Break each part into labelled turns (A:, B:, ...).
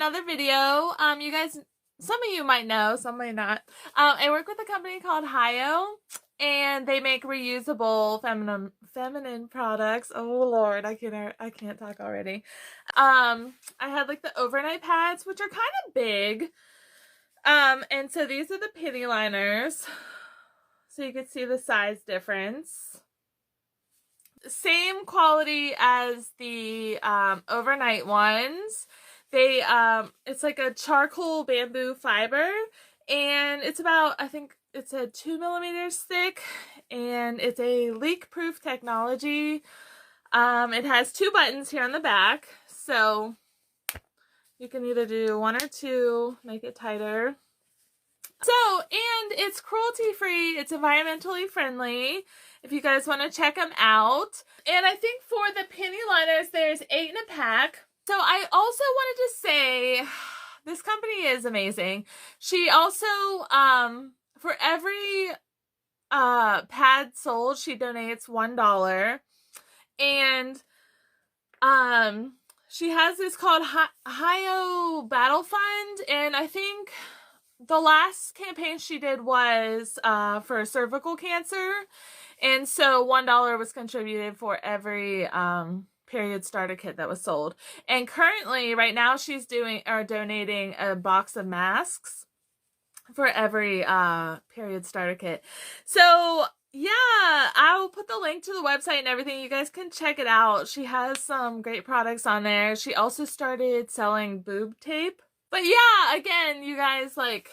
A: another video. You guys, some of you might know, some may not. I work with a company called HighOh, and they make reusable feminine products. Oh Lord, I can't talk already. I had like the overnight pads, which are kind of big. And so these are the pity liners, so you can see the size difference. Same quality as the overnight ones. They it's like a charcoal bamboo fiber, and it's about, I think it's a 2 millimeters thick, and it's a leak-proof technology. It has 2 buttons here on the back, so you can either do 1 or 2, make it tighter. So, and it's cruelty-free, it's environmentally friendly, if you guys want to check them out. And I think for the penny liners, there's 8 in a pack. So I also wanted to say, this company is amazing. She also, for every pad sold, she donates $1. And she has this called HighOh Battle Fund, and I think the last campaign she did was for cervical cancer, and so $1 was contributed for every period starter kit that was sold. And currently, right now, she's donating a box of masks for every period starter kit. So yeah, I'll put the link to the website and everything. You guys can check it out. She has some great products on there. She also started selling boob tape. But yeah, again, you guys, like,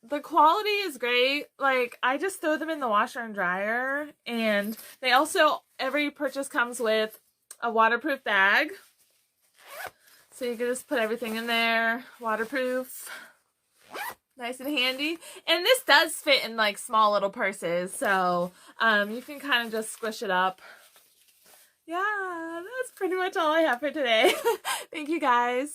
A: the quality is great. Like, I just throw them in the washer and dryer. And they also, every purchase comes with a waterproof bag. So you can just put everything in there. Waterproof. Nice and handy. And this does fit in, like, small little purses. So, you can kind of just squish it up. Yeah, that's pretty much all I have for today. Thank you, guys.